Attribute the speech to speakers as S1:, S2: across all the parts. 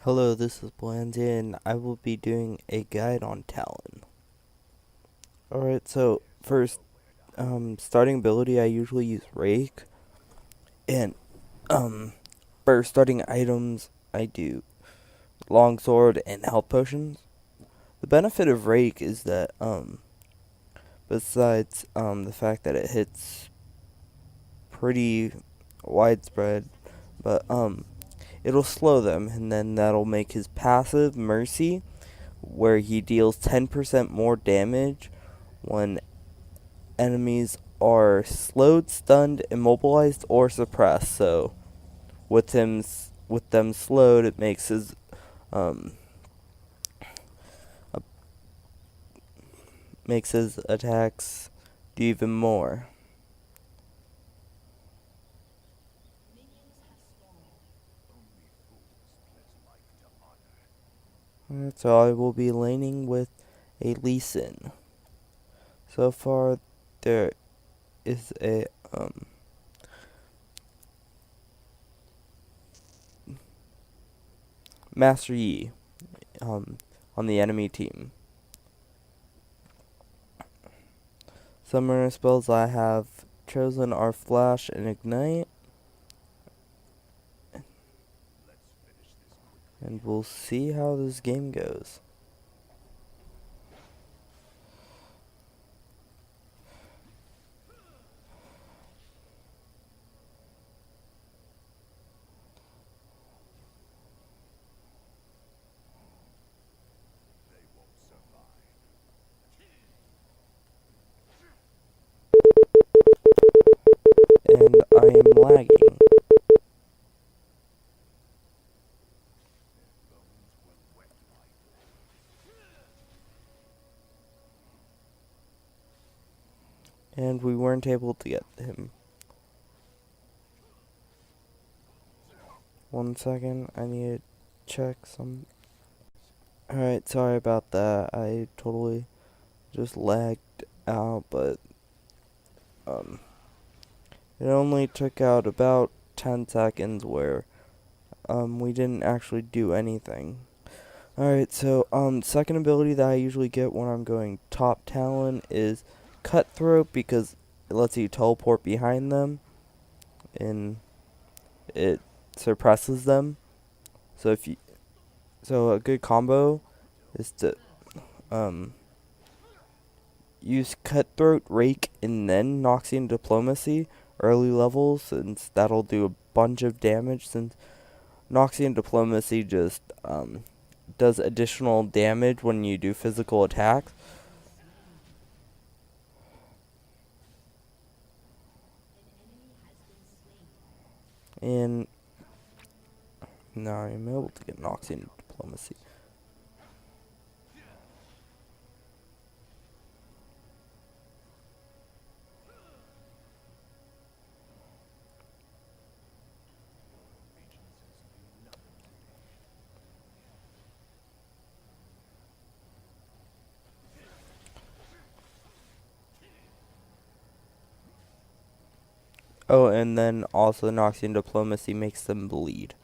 S1: Hello, this is Bilandzia, and I will be doing a guide on Talon. Alright, so first, starting ability, I usually use Rake, and um, for starting items, I do Longsword and Health Potions. The benefit of Rake is that, besides the fact that it hits pretty widespread, but it'll slow them, and then that'll make his passive Mercy, where he deals 10% more damage when enemies are slowed, stunned, immobilized, or suppressed. So with them slowed, it um uh, makes his attacks do even more. Alright, so I will be laning with a Lee Sin. So far, there is a Master Yi on the enemy team. Summoner spells I have chosen are Flash and Ignite, and we'll see how this game goes. And I am lagging. And we weren't able to get him. 1 second, I need to check some. Alright, sorry about that. I totally just lagged out, but um, it only took out about 10 seconds where we didn't actually do anything. Alright, so second ability that I usually get when I'm going top Talon is Cutthroat, because it lets you teleport behind them and it suppresses them. So if you so a good combo is to um use Cutthroat, Rake, and then Noxian Diplomacy early levels, since that'll do a bunch of damage, since Noxian Diplomacy just does additional damage when you do physical attacks. And now I'm able to get Noxian Diplomacy. Oh, and then also Noxian Diplomacy makes them bleed.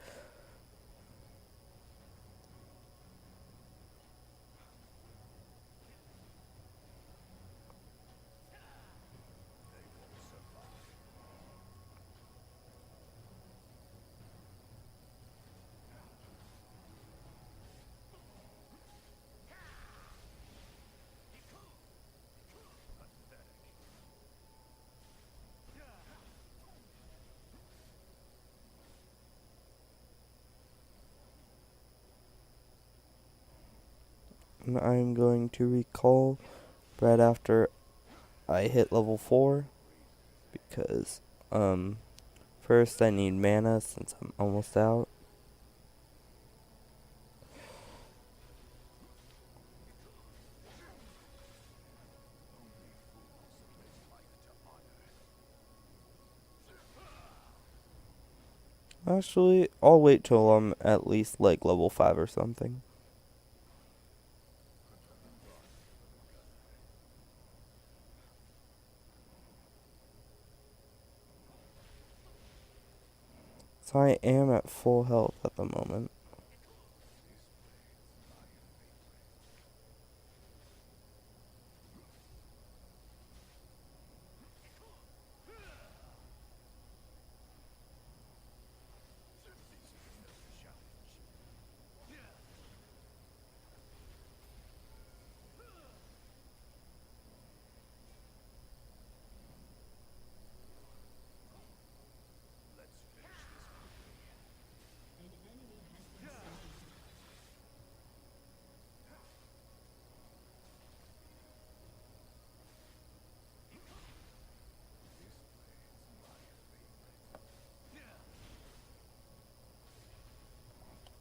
S1: And I'm going to recall right after I hit level 4, because first I need mana since I'm almost out. Actually, I'll wait till I'm at least like level 5 or something. So I am at full health at the moment.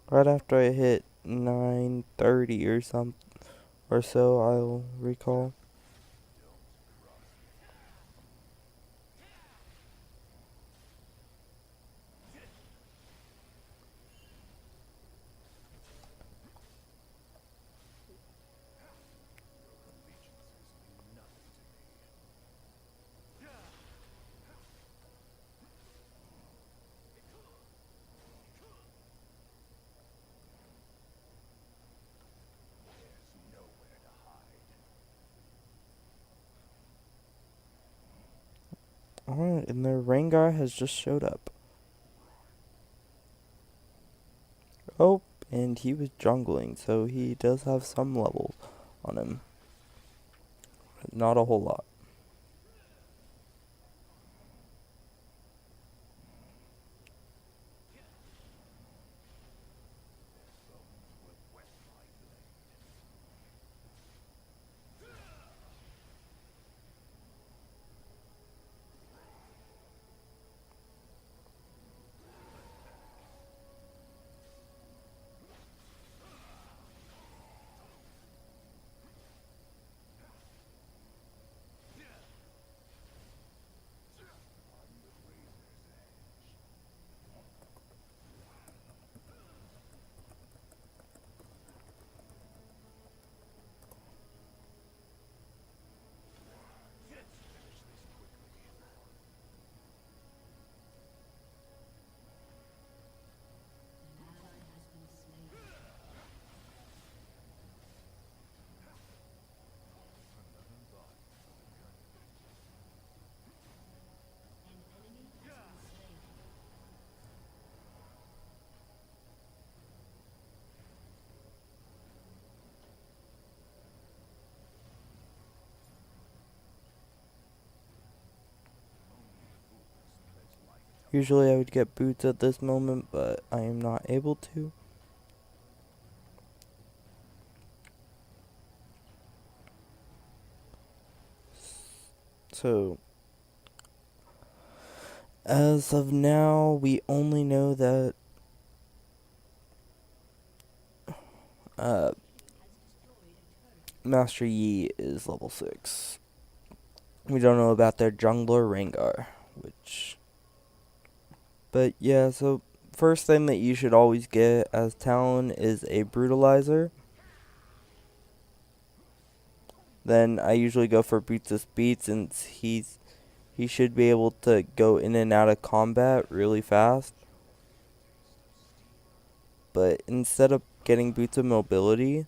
S1: right after I hit 930 or some or so, I'll recall. Alright, and their Rengar has just showed up. Oh, and he was jungling, so he does have some levels on him. Not a whole lot. Usually I would get boots at this moment, but I am not able to. So, as of now, we only know that uh, Master Yi is level 6. We don't know about their jungler Rengar, which... But yeah, so first thing that you should always get as Talon is a Brutalizer. Then I usually go for Boots of Speed since he should be able to go in and out of combat really fast. But instead of getting Boots of Mobility,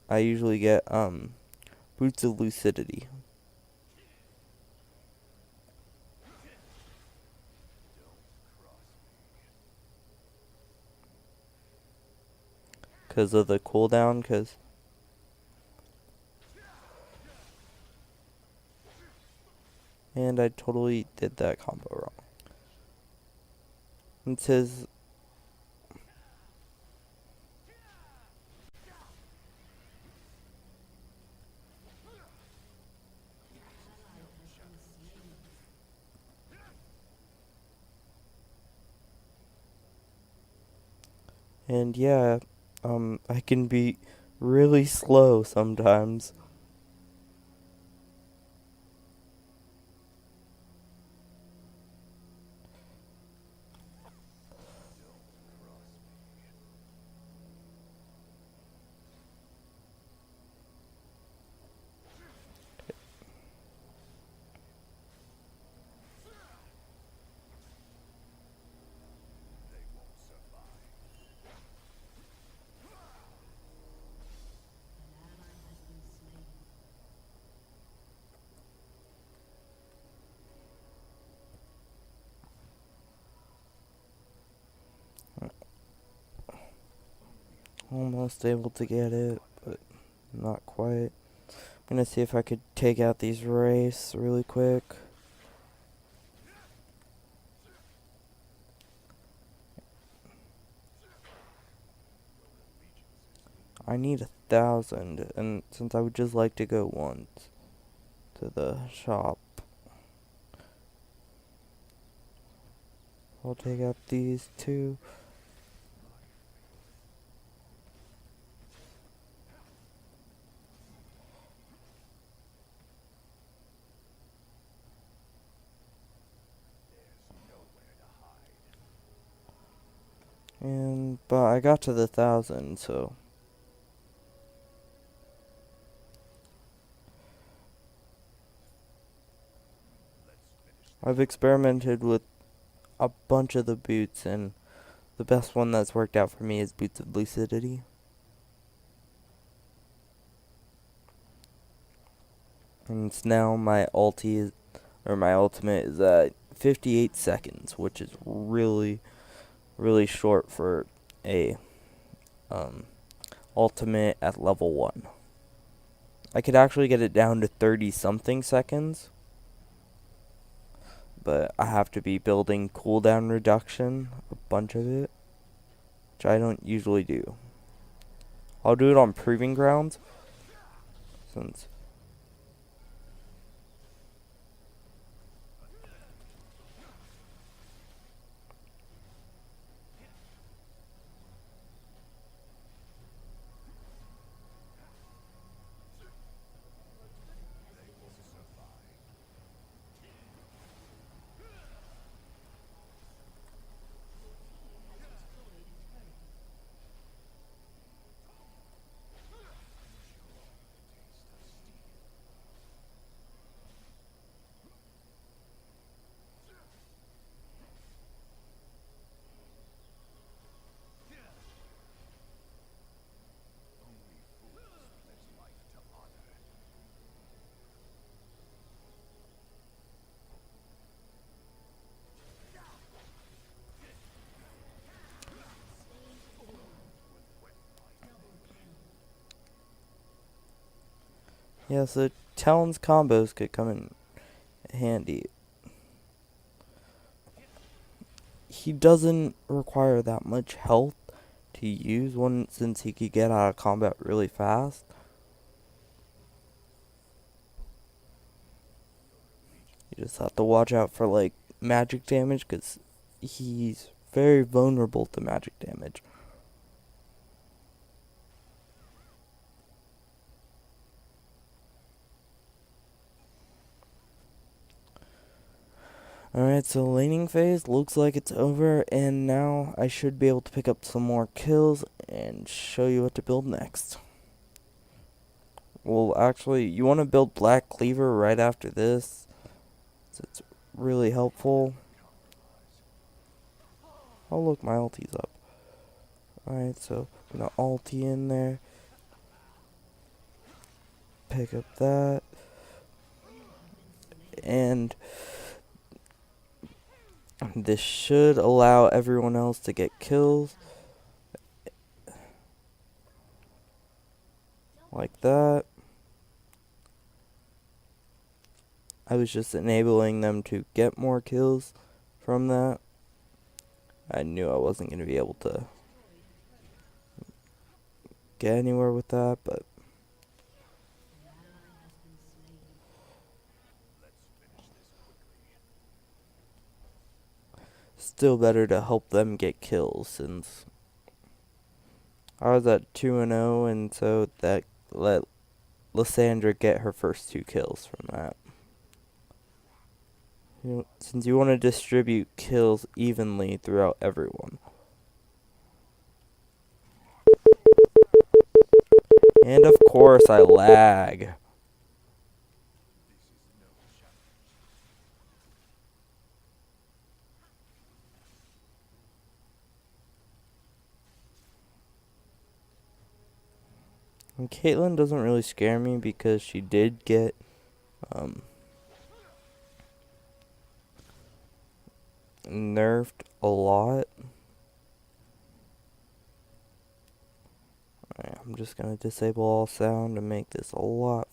S1: I usually get Boots of Lucidity. Because of the cooldown, and I totally did that combo wrong. It says, and yeah, I can be really slow sometimes. Almost able to get it, but not quite. I'm gonna see if I could take out these wraiths really quick. I need 1,000, and since I would just like to go once to the shop, I'll take out these two. But I got to the 1,000, so I've experimented with a bunch of the boots, and the best one that's worked out for me is Boots of Lucidity. And it's now my my ultimate is at 58 seconds, which is really, really short for a um, ultimate at level 1. I could actually get it down to 30 something seconds, but I have to be building cooldown reduction, a bunch of it, which I don't usually do. I'll do it on Proving Grounds, since yeah, so Talon's combos could come in handy. He doesn't require that much health to use one, since he could get out of combat really fast. You just have to watch out for like magic damage, because he's very vulnerable to magic damage. Alright, so laning phase looks like it's over, and now I should be able to pick up some more kills and show you what to build next. Well, actually, you want to build Black Cleaver right after this, so it's really helpful. Oh look, my ulti's up. Alright, so I'm gonna ulti in there, pick up that, and this should allow everyone else to get kills. Like that. I was just enabling them to get more kills from that. I knew I wasn't going to be able to get anywhere with that, but still better to help them get kills, since I was at 2-0, and so that let Lysandra get her first 2 kills from that. Since you want to distribute kills evenly throughout everyone. And of course I lag. And Caitlyn doesn't really scare me, because she did get nerfed a lot. Alright, I'm just gonna disable all sound to make this a lot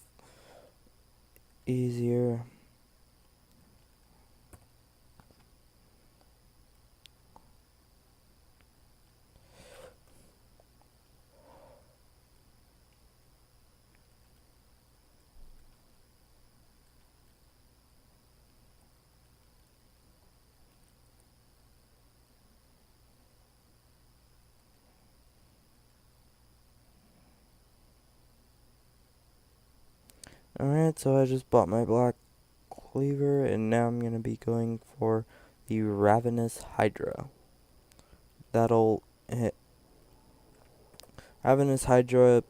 S1: easier. Alright, so I just bought my Black Cleaver, and now I'm gonna be going for the Ravenous Hydra. That'll hit Having this Hydra,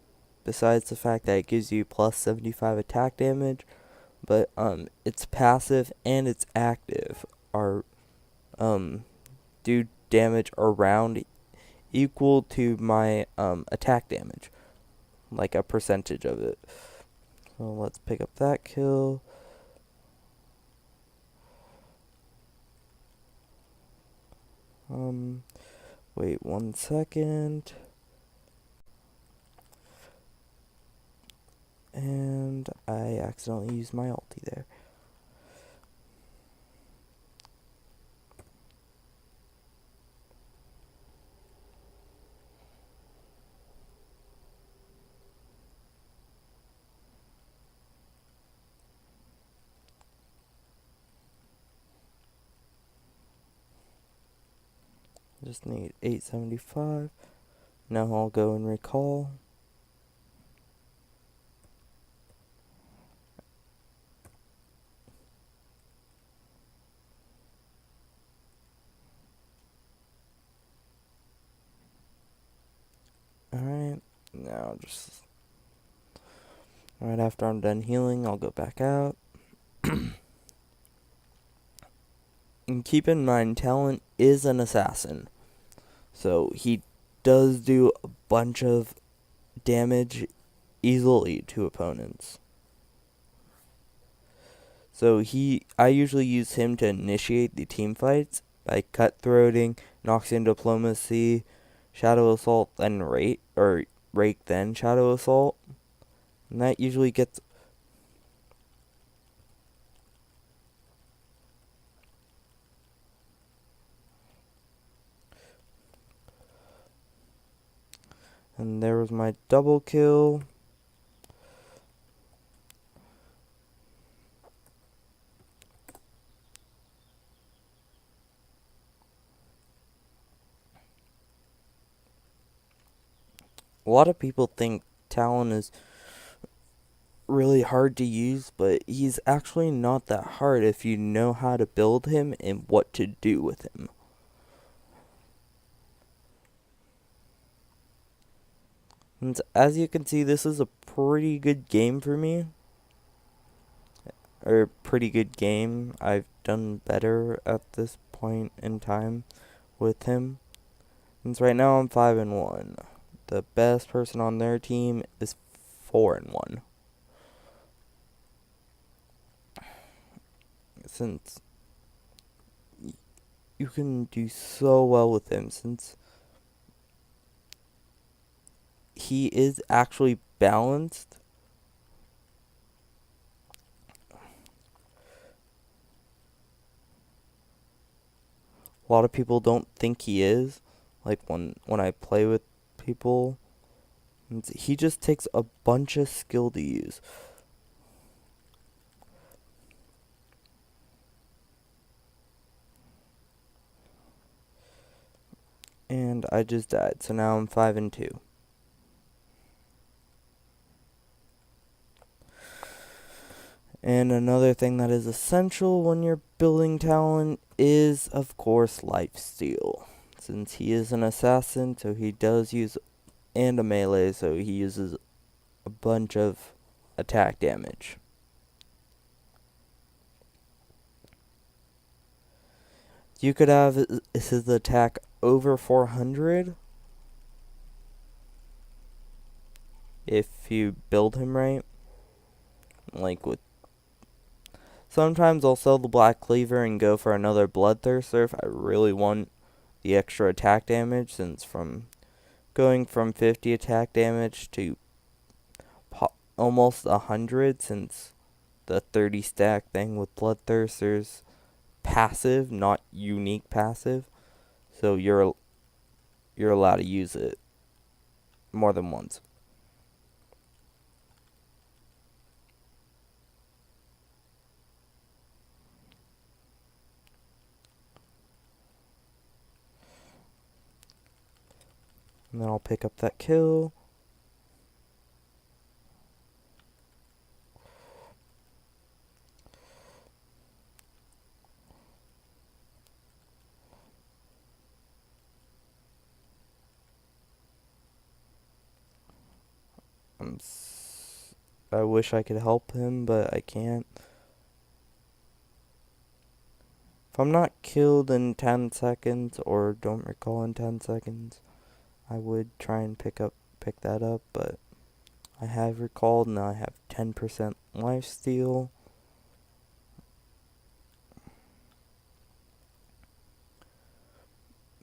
S1: besides the fact that it gives you plus 75 attack damage, but its passive and its active are do damage around equal to my attack damage, like a percentage of it. So let's pick up that kill. Wait 1 second. And I accidentally used my ulti there. Just need 875. Now I'll go and recall. Alright, now just right after I'm done healing, I'll go back out. And keep in mind, Talon is an assassin, so he does do a bunch of damage easily to opponents. So I usually use him to initiate the team fights by cutthroating, Noxian Diplomacy, Shadow Assault, then Rake, then Shadow Assault. And that usually gets... And there was my double kill. A lot of people think Talon is really hard to use, but he's actually not that hard if you know how to build him and what to do with him. And as you can see, this is a pretty good game for me. Or pretty good game. I've done better at this point in time with him. Since right now I'm 5-1. The best person on their team is 4-1. Since you can do so well with him, since he is actually balanced. A lot of people don't think he is. Like when I play with people, he just takes a bunch of skill to use. And I just died, so now I'm 5-2. And another thing that is essential when you're building Talon is, of course, lifesteal. Since he is an assassin, so he does use, and a melee, so he uses a bunch of attack damage. You could have his attack over 400 if you build him right. Like with... Sometimes I'll sell the Black Cleaver and go for another Bloodthirster if I really want the extra attack damage, since going from 50 attack damage to almost 100, since the 30 stack thing with Bloodthirsters passive, not unique passive, so you're allowed to use it more than once. And then I'll pick up that kill. I wish I could help him, but I can't. If I'm not killed in 10 seconds or don't recall in 10 seconds, I would try and pick that up, but I have recalled and I have 10% lifesteal.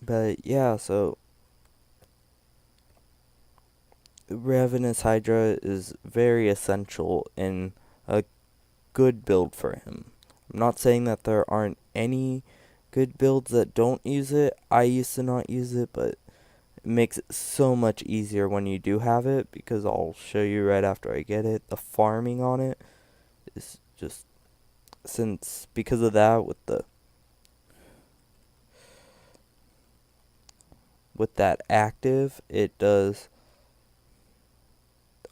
S1: But yeah, so Ravenous Hydra is very essential in a good build for him. I'm not saying that there aren't any good builds that don't use it. I used to not use it, but it makes it so much easier when you do have it, because I'll show you right after I get it. The farming on it is just, because of that, with that active, it does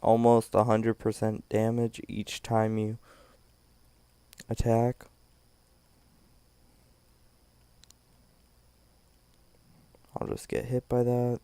S1: almost 100% damage each time you attack. I'll just get hit by that.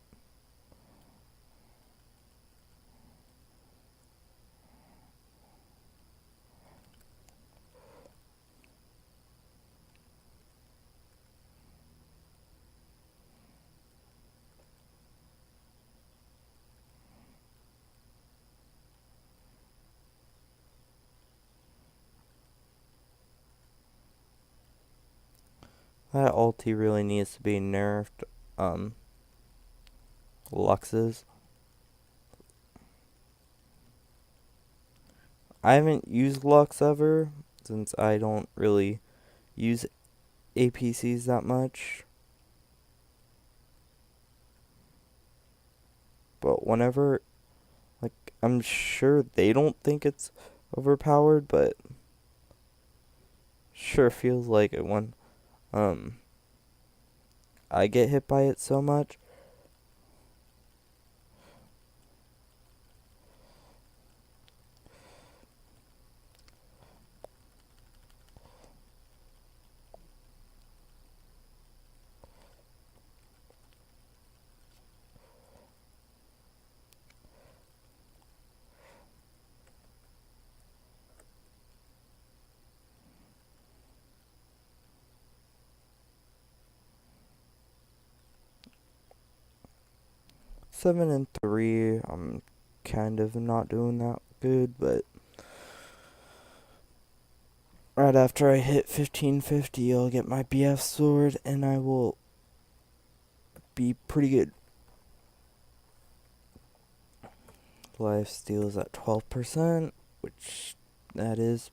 S1: That ulti really needs to be nerfed. Luxes. I haven't used Lux ever, since I don't really use APCs that much. But whenever, I'm sure they don't think it's overpowered, but sure feels like it when um I get hit by it so much. Seven and 3, I'm kind of not doing that good, but right after I hit 1550, I'll get my BF sword and I will be pretty good. Lifesteal is at 12%, which that is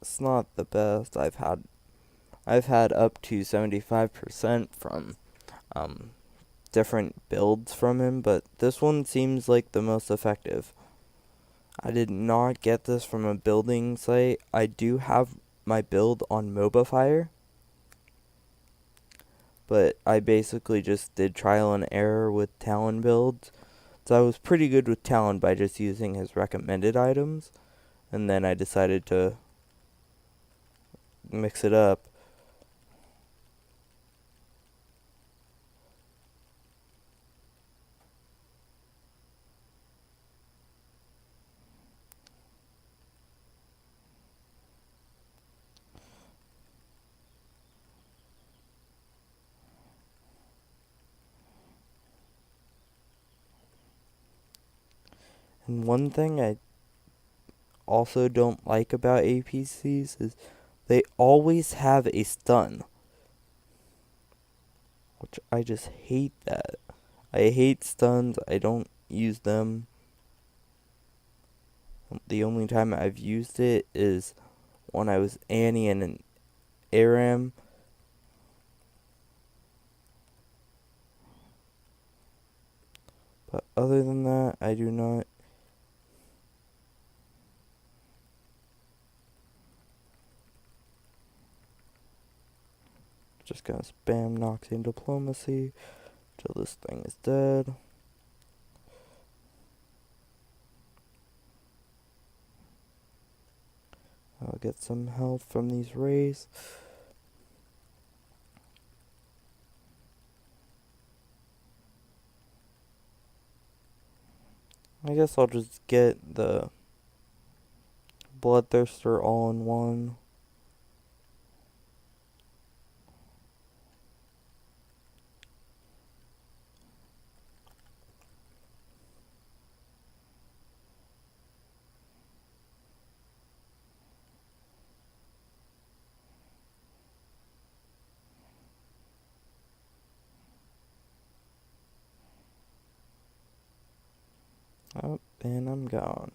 S1: it's not the best. I've had up to 75% from different builds from him, but this one seems like the most effective. I did not get this from a building site. I do have my build on Mobifire, but I basically just did trial and error with Talon builds. So I was pretty good with Talon by just using his recommended items, and then I decided to mix it up. And one thing I also don't like about APCs is they always have a stun, which I just hate that. I hate stuns. I don't use them. The only time I've used it is when I was Annie and an Aram. But other than that, I do not. Just gonna spam Noxian Diplomacy till this thing is dead. I'll get some health from these rays. I guess I'll just get the Bloodthirster all in one. Oh, and I'm gone.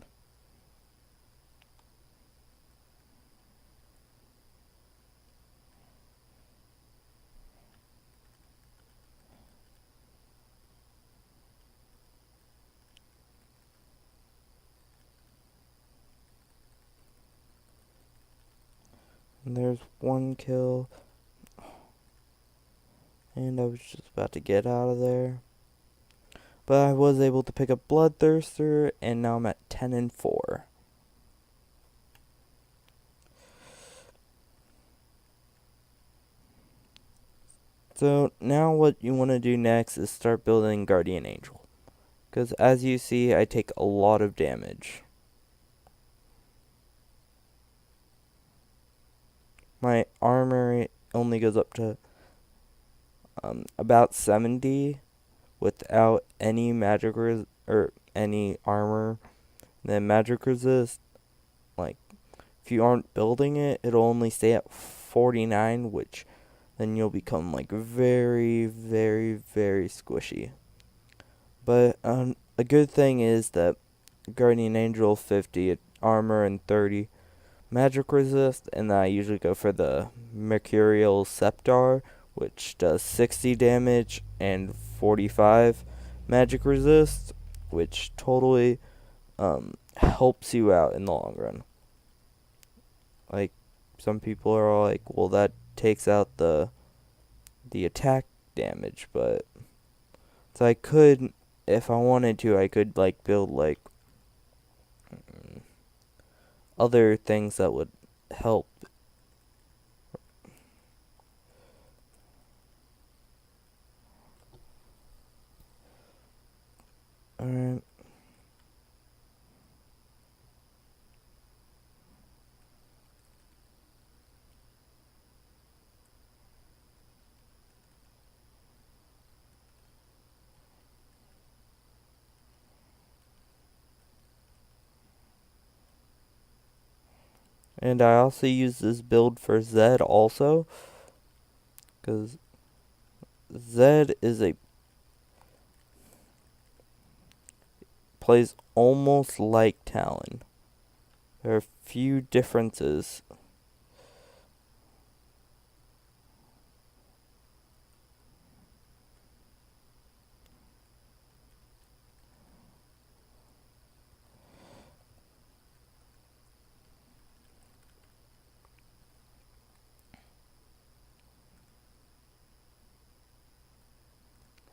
S1: And there's one kill. And I was just about to get out of there. But I was able to pick up Bloodthirster, and now I'm at 10 and 4. So now what you want to do next is start building Guardian Angel. Because as you see, I take a lot of damage. My armor only goes up to about 70 without any magic or any armor. Then magic resist, like if you aren't building it, it'll only stay at 49, which then you'll become like very, very, very squishy. But a good thing is that Guardian Angel 50 armor and 30 magic resist, and I usually go for the Mercurial Scepter, which does 60 damage and 45 magic resist, which totally helps you out in the long run. Like, some people are all like, well, that takes out the attack damage, but so I could, if I wanted to, I could like build like other things that would help. Alright. And I also use this build for Zed also, because Zed plays almost like Talon. There are a few differences.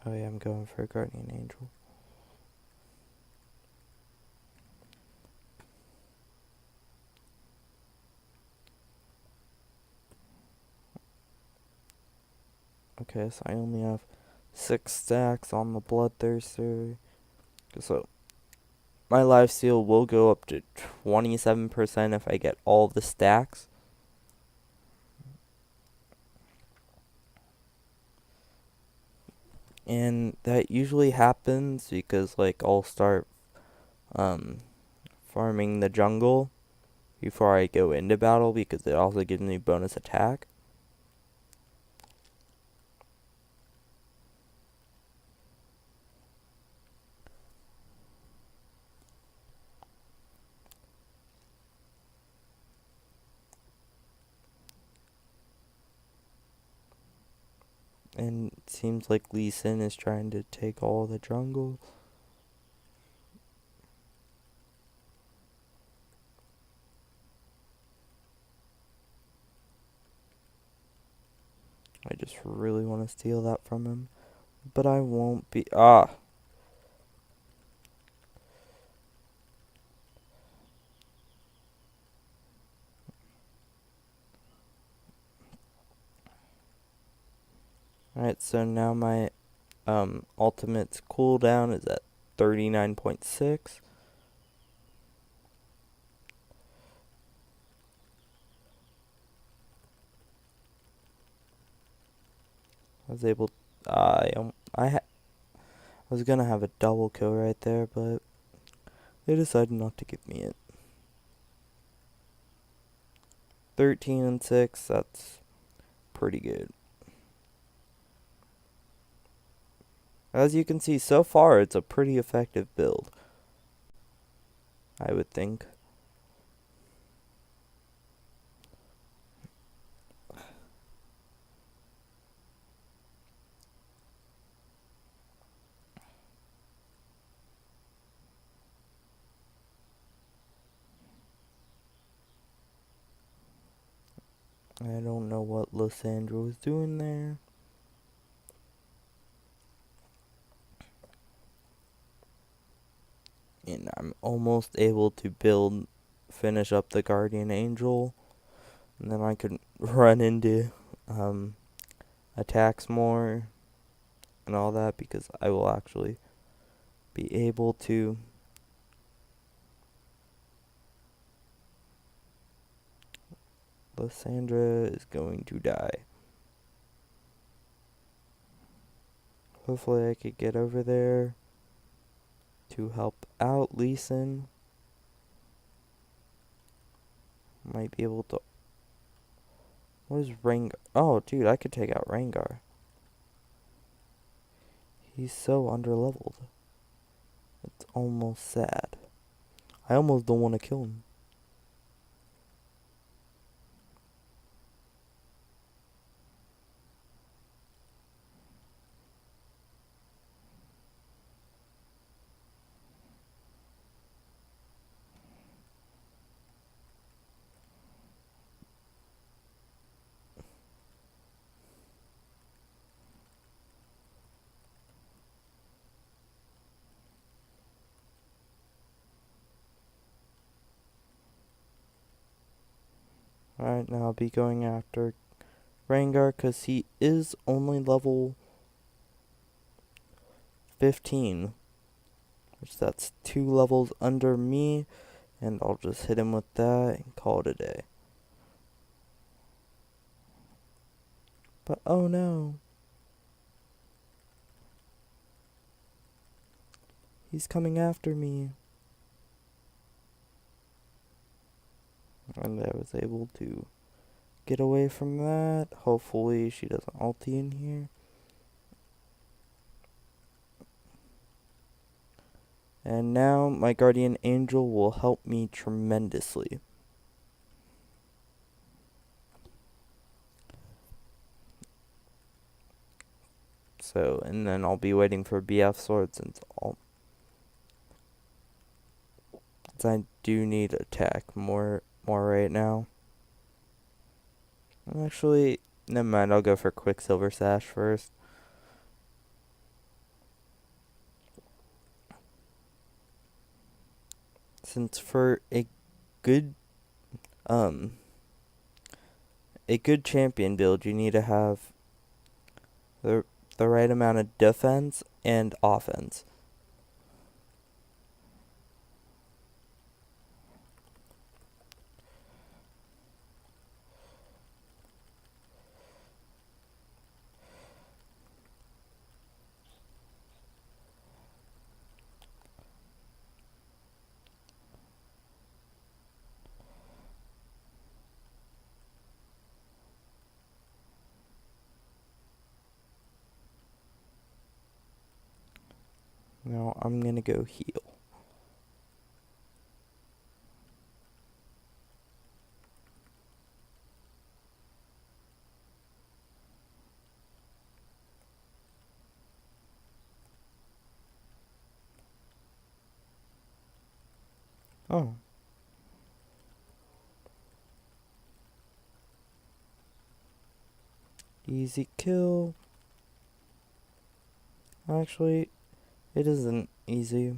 S1: Oh yeah, I'm going for a Guardian Angel. Okay, so I only have 6 stacks on the Bloodthirster. So my lifesteal will go up to 27% if I get all the stacks. And that usually happens because like I'll start farming the jungle before I go into battle because it also gives me bonus attack. And it seems like Lee Sin is trying to take all the jungle. I just really want to steal that from him. But I won't be. Ah! Alright, so now my ultimate's cooldown is at 39.6. I was able. I was gonna have a double kill right there, but they decided not to give me it. 13-6. That's pretty good. As you can see, so far it's a pretty effective build, I would think. I don't know what Lysandra was doing there. And I'm almost able to finish up the Guardian Angel. And then I could run into attacks more and all that, because I will actually be able to Lysandra is going to die. Hopefully I could get over there to help out Lee Sin. Might be able to. What is Rengar? Oh, dude, I could take out Rengar. He's so underleveled. It's almost sad. I almost don't want to kill him. Alright, now I'll be going after Rengar, because he is only level 15. Which that's 2 levels under me. And I'll just hit him with that and call it a day. But oh no. He's coming after me. And I was able to get away from that. Hopefully she doesn't ulti in here. And now my Guardian Angel will help me tremendously. So, and then I'll be waiting for BF swords I do need attack more right now. Actually, never mind, I'll go for Quicksilver Sash first. Since for a good champion build, you need to have the right amount of defense and offense. Now I'm gonna go heal. Oh. Easy kill. Actually, it isn't easy.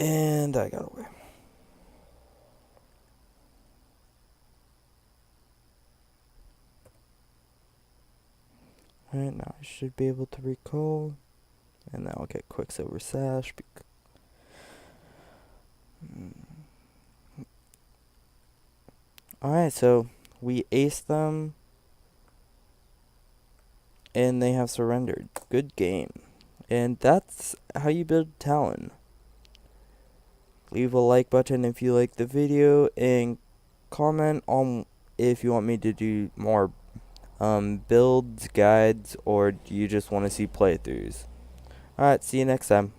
S1: And I got away. Alright, now I should be able to recall. And now I'll get Quicksilver Sash. Alright, so we aced them. And they have surrendered. Good game. And that's how you build Talon. Leave a like button if you like the video, and comment on if you want me to do more builds, guides, or do you just want to see playthroughs. Alright, see you next time.